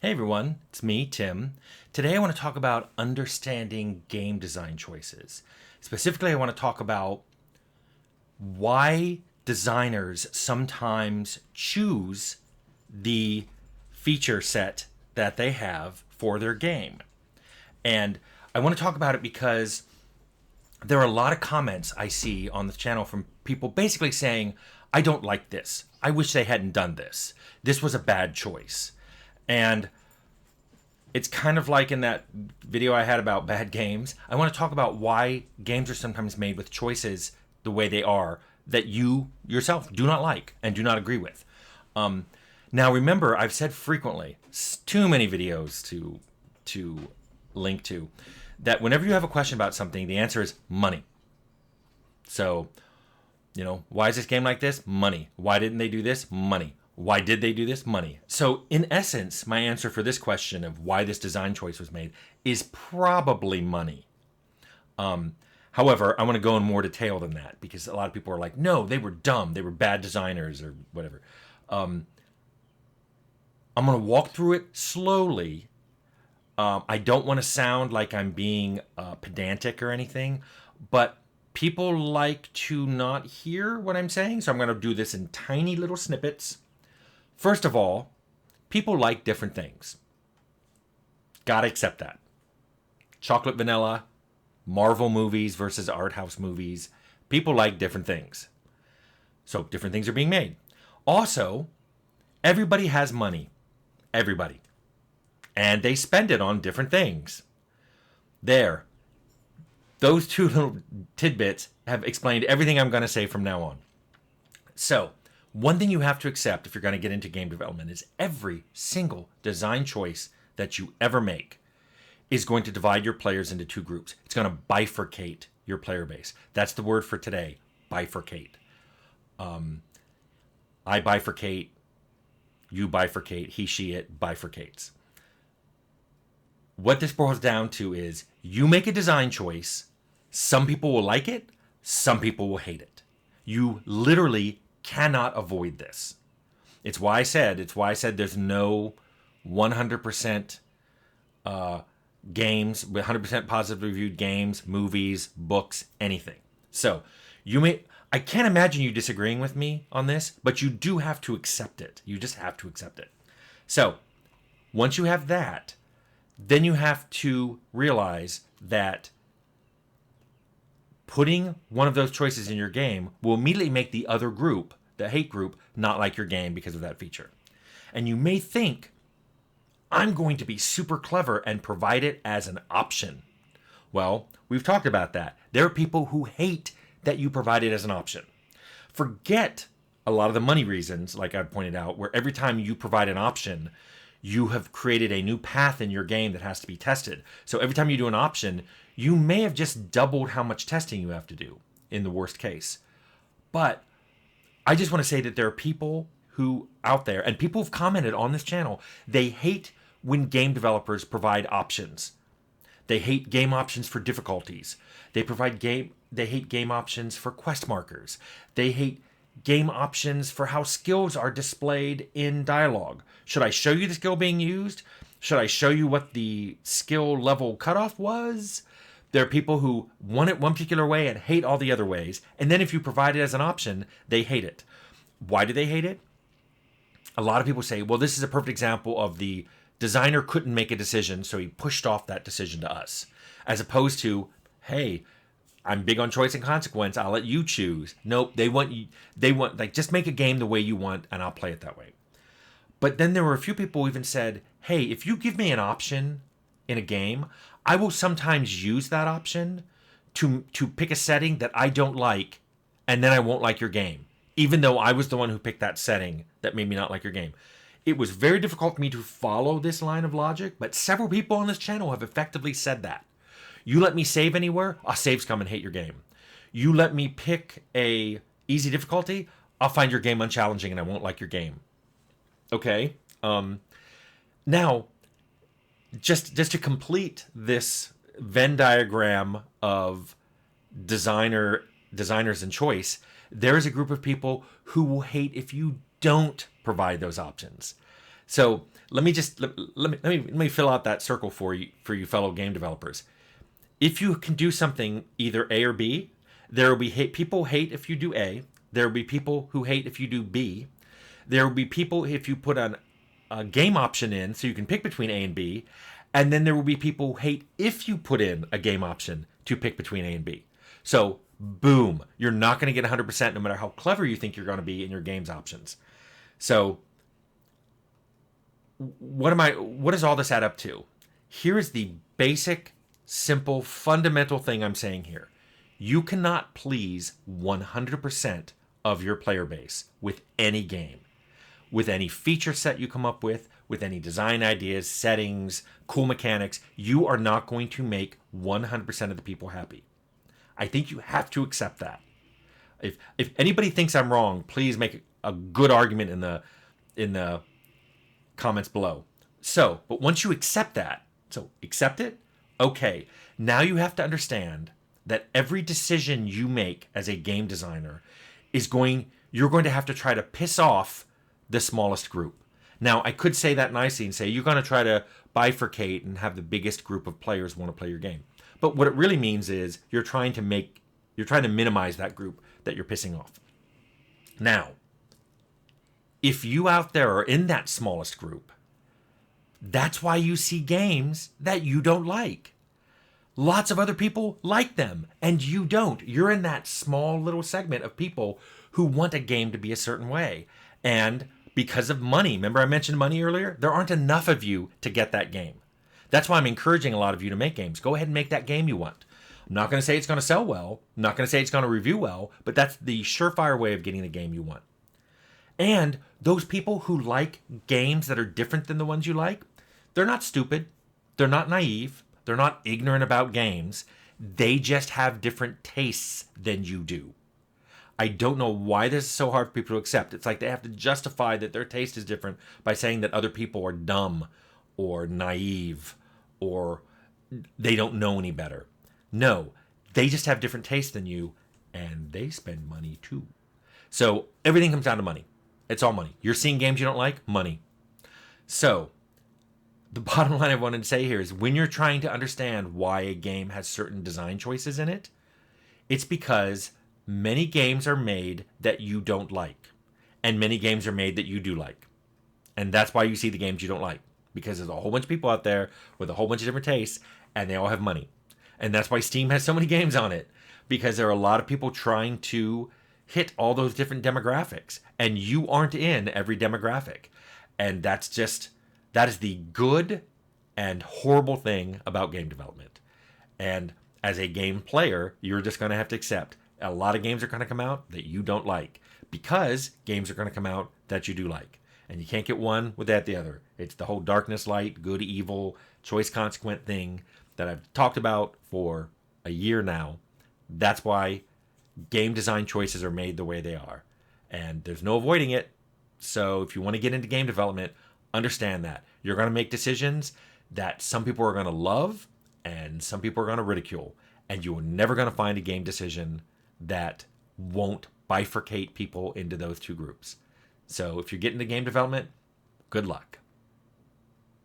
Hey everyone, it's me, Tim. Today I want to talk about understanding game design choices. Specifically, I want to talk about why designers sometimes choose the feature set that they have for their game. And I want to talk about it because there are a lot of comments I see on the channel from people basically saying, I don't like this. I wish they hadn't done this. This was a bad choice. And it's kind of like in that video I had about bad games. I want to talk about why games are sometimes made with choices the way they are that you yourself do not like and do not agree with. Now, remember, I've said frequently, too many videos to link to, that whenever you have a question about something, the answer is money. So, why is this game like this? Money. Why didn't they do this? Money. Why did they do this? Money. So, in essence, my answer for this question of why this design choice was made is probably money. However, I want to go in more detail than that because a lot of people are like, no, they were dumb. They were bad designers or whatever. I'm going to walk through it slowly. I don't want to sound like I'm being pedantic or anything, but people like to not hear what I'm saying, so I'm going to do this in tiny little snippets. First of all, people like different things. Gotta accept that. Chocolate vanilla, Marvel movies versus art house movies. People like different things. So different things are being made. Also, everybody has money. Everybody. And they spend it on different things. There. Those two little tidbits have explained everything I'm going to say from now on. So, one thing you have to accept if you're going to get into game development is every single design choice that you ever make is going to divide your players into two groups. It's going to bifurcate your player base. That's the word for today, bifurcate. I bifurcate, you bifurcate, he, she, it bifurcates. What this boils down to is you make a design choice, some people will like it, some people will hate it. You literally cannot avoid this. It's why I said there's no 100% games, 100% positively reviewed games, movies, books, anything. So I can't imagine you disagreeing with me on this, but you do have to accept it. You just have to accept it. So once you have that, then you have to realize that putting one of those choices in your game will immediately make the other group, the hate group, not like your game because of that feature. And you may think, I'm going to be super clever and provide it as an option. Well, we've talked about that. There are people who hate that you provide it as an option. Forget a lot of the money reasons, like I pointed out, where every time you provide an option, you have created a new path in your game that has to be tested. So every time you do an option, you may have just doubled how much testing you have to do in the worst case. But I just want to say that there are people who out there, and people who've commented on this channel, they hate when game developers provide options. They hate game options for difficulties. They hate game options for quest markers. They hate game options for how skills are displayed in dialogue. Should I show you the skill being used? Should I show you what the skill level cutoff was? There are people who want it one particular way and hate all the other ways. And then if you provide it as an option, they hate it. Why do they hate it? A lot of people say, well, this is a perfect example of the designer couldn't make a decision, so he pushed off that decision to us. As opposed to, hey, I'm big on choice and consequence. I'll let you choose. Nope, they want like, just make a game the way you want and I'll play it that way. But then there were a few people who even said, hey, if you give me an option in a game, I will sometimes use that option to pick a setting that I don't like, and then I won't like your game, even though I was the one who picked that setting that made me not like your game. It was very difficult for me to follow this line of logic, but several people on this channel have effectively said that. You let me save anywhere, I'll save scum and hate your game. You let me pick a easy difficulty, I'll find your game unchallenging and I won't like your game. Okay? Now, just to complete this Venn diagram of designers and choice, there is a group of people who will hate if you don't provide those options. So let me fill out that circle for you fellow game developers. If you can do something either A or B, there will be people hate if you do A. There will be people who hate if you do B. There will be people if you put a game option in so you can pick between A and B. And then there will be people who hate if you put in a game option to pick between A and B. So, boom, you're not going to get 100% no matter how clever you think you're going to be in your game's options. So, what does all this add up to? Here is the basic, simple, fundamental thing I'm saying here. You cannot please 100% of your player base with any game. With any feature set you come up with any design ideas, settings, cool mechanics, you are not going to make 100% of the people happy. I think you have to accept that. If anybody thinks I'm wrong, please make a good argument in the comments below. So, but once you accept that, so accept it, okay. Now you have to understand that every decision you make as a game designer you're going to have to try to piss off the smallest group. Now, I could say that nicely and say you're going to try to bifurcate and have the biggest group of players want to play your game. But what it really means is you're trying to minimize that group that you're pissing off. Now, if you out there are in that smallest group, that's why you see games that you don't like. Lots of other people like them, and you don't. You're in that small little segment of people who want a game to be a certain way. And because of money, remember I mentioned money earlier? There aren't enough of you to get that game. That's why I'm encouraging a lot of you to make games. Go ahead and make that game you want. I'm not going to say it's going to sell well. I'm not going to say it's going to review well, but that's the surefire way of getting the game you want. And those people who like games that are different than the ones you like, they're not stupid. They're not naive. They're not ignorant about games. They just have different tastes than you do. I don't know why this is so hard for people to accept. It's like they have to justify that their taste is different by saying that other people are dumb or naive or they don't know any better. No, they just have different tastes than you, and they spend money too. So everything comes down to money. It's all money. You're seeing games you don't like? Money. So the bottom line I wanted to say here is when you're trying to understand why a game has certain design choices in it, it's because many games are made that you don't like, and many games are made that you do like. And that's why you see the games you don't like, because there's a whole bunch of people out there with a whole bunch of different tastes, and they all have money. And that's why Steam has so many games on it, because there are a lot of people trying to hit all those different demographics, and you aren't in every demographic. And that is the good and horrible thing about game development. And as a game player, you're just going to have to accept a lot of games are going to come out that you don't like, because games are going to come out that you do like. And you can't get one without the other. It's the whole darkness, light, good, evil, choice, consequent thing that I've talked about for a year now. That's why game design choices are made the way they are. And there's no avoiding it. So if you want to get into game development, understand that. You're going to make decisions that some people are going to love and some people are going to ridicule. And you're never going to find a game decision that won't bifurcate people into those two groups. So if you're getting into game development, good luck.